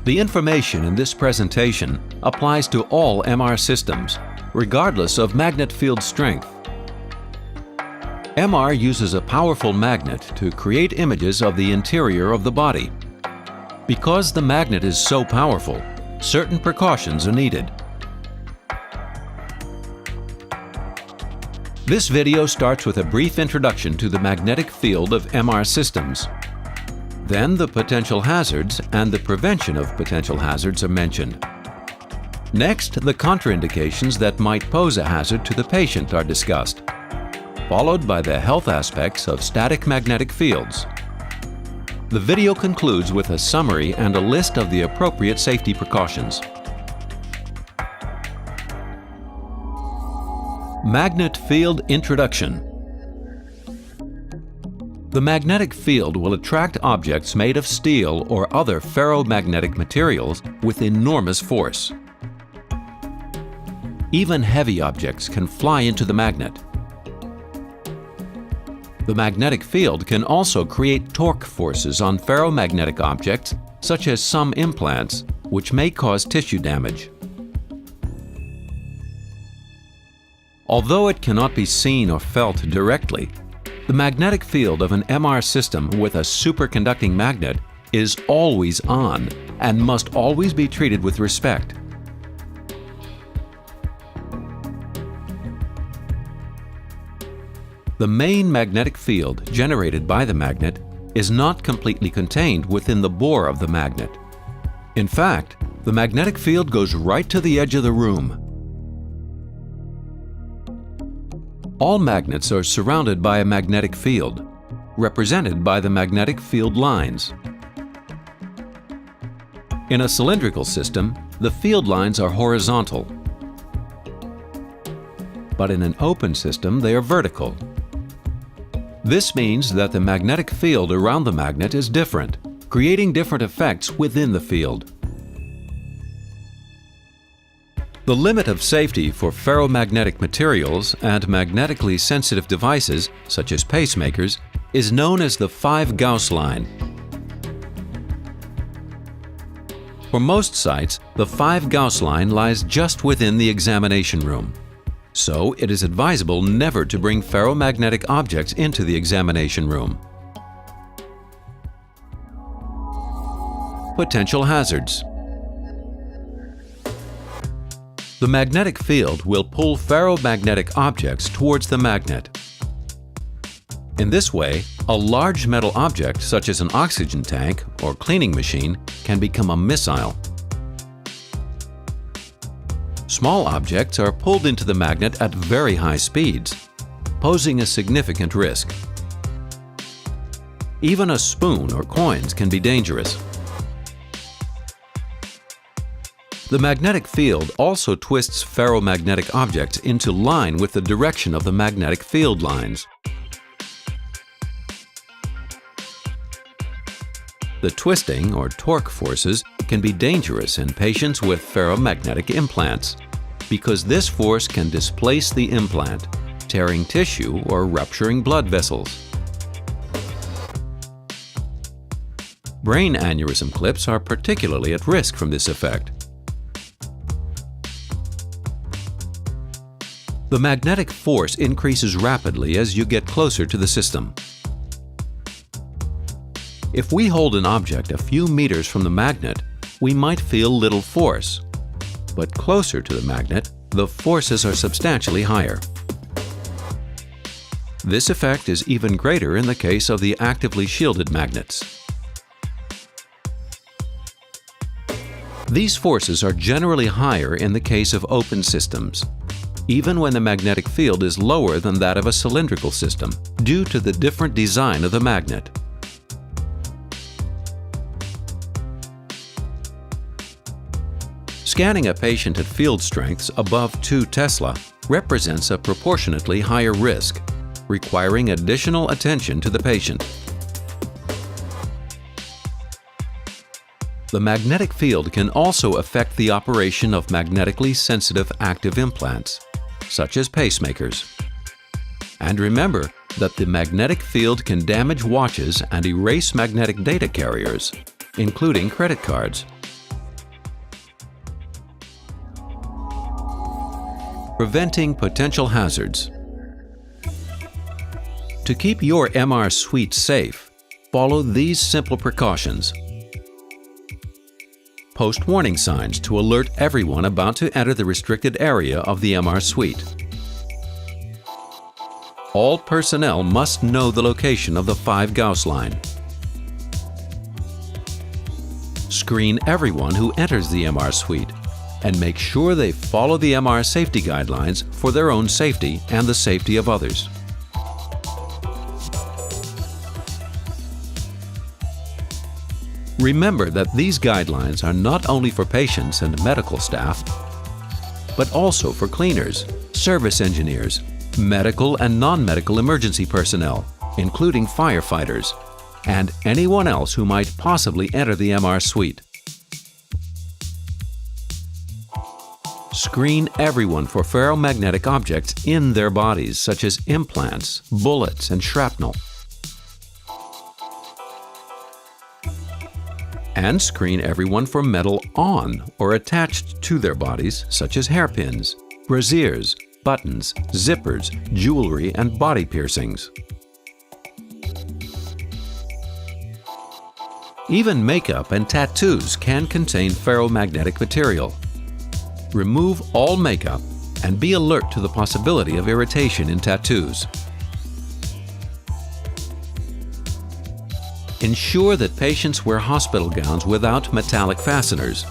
The information in this presentation applies to all MR systems, regardless of magnet field strength. MR uses a powerful magnet to create images of the interior of the body. Because the magnet is so powerful, certain precautions are needed. This video starts with a brief introduction to the magnetic field of MR systems. Then the potential hazards and the prevention of potential hazards are mentioned. Next, the contraindications that might pose a hazard to the patient are discussed, followed by the health aspects of static magnetic fields. The video concludes with a summary and a list of the appropriate safety precautions. Magnet Field Introduction. The magnetic field will attract objects made of steel or other ferromagnetic materials with enormous force. Even heavy objects can fly into the magnet. The magnetic field can also create torque forces on ferromagnetic objects, such as some implants, which may cause tissue damage. Although it cannot be seen or felt directly, the magnetic field of an MR system with a superconducting magnet is always on and must always be treated with respect. The main magnetic field generated by the magnet is not completely contained within the bore of the magnet. In fact, the magnetic field goes right to the edge of the room. All magnets are surrounded by a magnetic field, represented by the magnetic field lines. In a cylindrical system, the field lines are horizontal, but in an open system they are vertical. This means that the magnetic field around the magnet is different, creating different effects within the field. The limit of safety for ferromagnetic materials and magnetically sensitive devices, such as pacemakers, is known as the 5 Gauss line. For most sites, the 5 Gauss line lies just within the examination room. So it is advisable never to bring ferromagnetic objects into the examination room. Potential hazards. The magnetic field will pull ferromagnetic objects towards the magnet. In this way, a large metal object such as an oxygen tank or cleaning machine can become a missile. Small objects are pulled into the magnet at very high speeds, posing a significant risk. Even a spoon or coins can be dangerous. The magnetic field also twists ferromagnetic objects into line with the direction of the magnetic field lines. The twisting or torque forces can be dangerous in patients with ferromagnetic implants, because this force can displace the implant, tearing tissue or rupturing blood vessels. Brain aneurysm clips are particularly at risk from this effect. The magnetic force increases rapidly as you get closer to the system. If we hold an object a few meters from the magnet, we might feel little force, but closer to the magnet, the forces are substantially higher. This effect is even greater in the case of the actively shielded magnets. These forces are generally higher in the case of open systems, even when the magnetic field is lower than that of a cylindrical system, due to the different design of the magnet. Scanning a patient at field strengths above 2 Tesla represents a proportionately higher risk, requiring additional attention to the patient. The magnetic field can also affect the operation of magnetically sensitive active implants, such as pacemakers. And remember that the magnetic field can damage watches and erase magnetic data carriers, including credit cards. Preventing potential hazards. To keep your MR suite safe, follow these simple precautions. Post warning signs to alert everyone about to enter the restricted area of the MR suite. All personnel must know the location of the 5 Gauss line. Screen everyone who enters the MR suite and make sure they follow the MR safety guidelines for their own safety and the safety of others. Remember that these guidelines are not only for patients and medical staff, but also for cleaners, service engineers, medical and non-medical emergency personnel, including firefighters, and anyone else who might possibly enter the MR suite. Screen everyone for ferromagnetic objects in their bodies, such as implants, bullets, and shrapnel. And screen everyone for metal on or attached to their bodies, such as hairpins, brassieres, buttons, zippers, jewelry, and body piercings. Even makeup and tattoos can contain ferromagnetic material. Remove all makeup and be alert to the possibility of irritation in tattoos. Ensure that patients wear hospital gowns without metallic fasteners.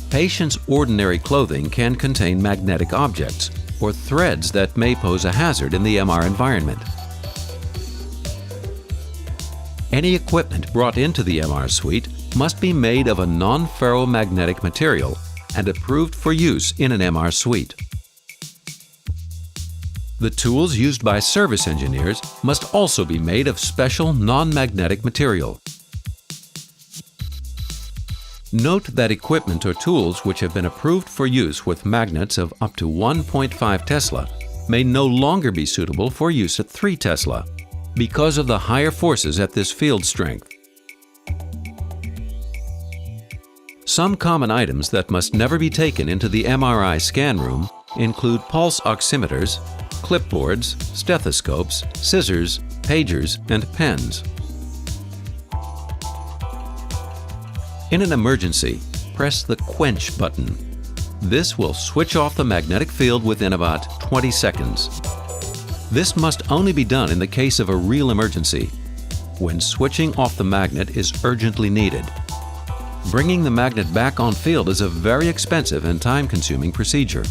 Patients' ordinary clothing can contain magnetic objects or threads that may pose a hazard in the MR environment. Any equipment brought into the MR suite must be made of a non-ferromagnetic material and approved for use in an MR suite. The tools used by service engineers must also be made of special non-magnetic material. Note that equipment or tools which have been approved for use with magnets of up to 1.5 Tesla may no longer be suitable for use at 3 Tesla because of the higher forces at this field strength. Some common items that must never be taken into the MRI scan room include pulse oximeters, clipboards, stethoscopes, scissors, pagers, and pens. In an emergency, press the quench button. This will switch off the magnetic field within about 20 seconds. This must only be done in the case of a real emergency, when switching off the magnet is urgently needed. Bringing the magnet back on field is a very expensive and time-consuming procedure.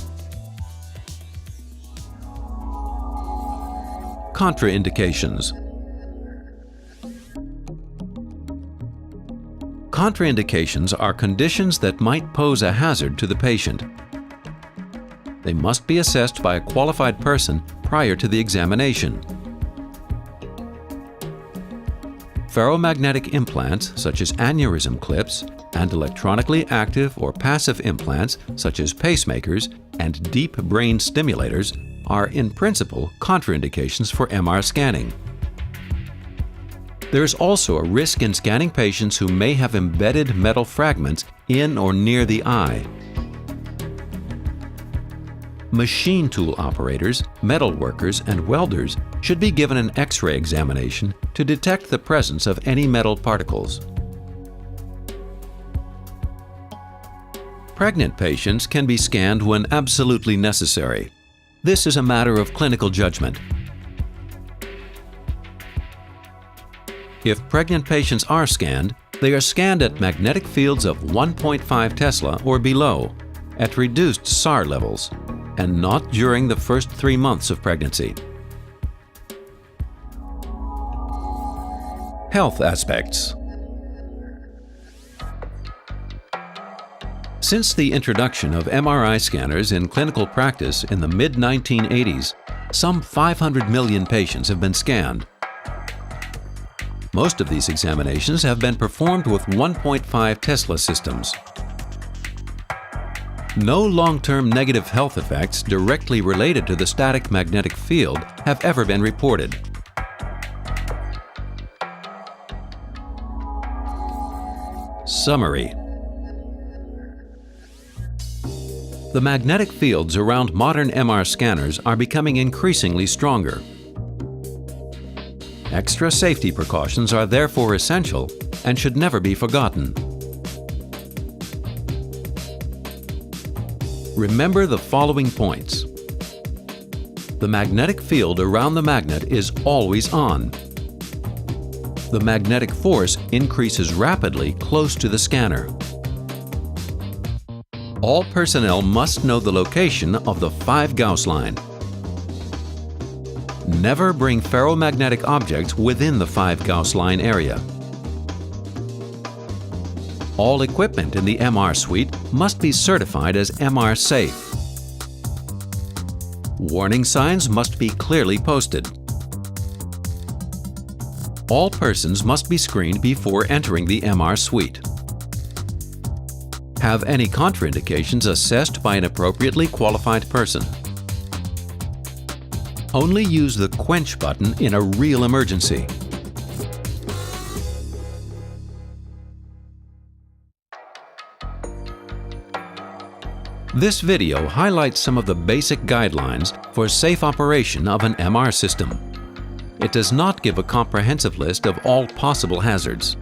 Contraindications. Contraindications are conditions that might pose a hazard to the patient. They must be assessed by a qualified person prior to the examination. Ferromagnetic implants, such as aneurysm clips, and electronically active or passive implants, such as pacemakers and deep brain stimulators, are in principle contraindications for MR scanning. There is also a risk in scanning patients who may have embedded metal fragments in or near the eye. Machine tool operators, metal workers, and welders should be given an X-ray examination to detect the presence of any metal particles. Pregnant patients can be scanned when absolutely necessary. This is a matter of clinical judgment. If pregnant patients are scanned, they are scanned at magnetic fields of 1.5 Tesla or below, at reduced SAR levels, and not during the first 3 months of pregnancy. Health aspects. Since the introduction of MRI scanners in clinical practice in the mid-1980s, some 500 million patients have been scanned. Most of these examinations have been performed with 1.5 Tesla systems. No long-term negative health effects directly related to the static magnetic field have ever been reported. Summary. The magnetic fields around modern MR scanners are becoming increasingly stronger. Extra safety precautions are therefore essential and should never be forgotten. Remember the following points. The magnetic field around the magnet is always on. The magnetic force increases rapidly close to the scanner. All personnel must know the location of the 5 Gauss line. Never bring ferromagnetic objects within the 5 Gauss line area. All equipment in the MR suite must be certified as MR safe. Warning signs must be clearly posted. All persons must be screened before entering the MR suite. Have any contraindications assessed by an appropriately qualified person. Only use the quench button in a real emergency. This video highlights some of the basic guidelines for safe operation of an MR system. It does not give a comprehensive list of all possible hazards.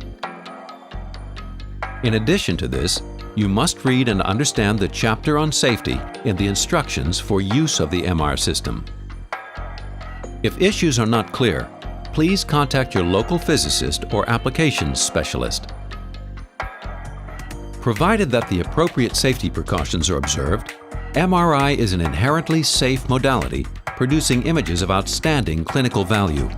In addition to this, you must read and understand the chapter on safety in the instructions for use of the MR system. If issues are not clear, please contact your local physicist or applications specialist. Provided that the appropriate safety precautions are observed, MRI is an inherently safe modality producing images of outstanding clinical value.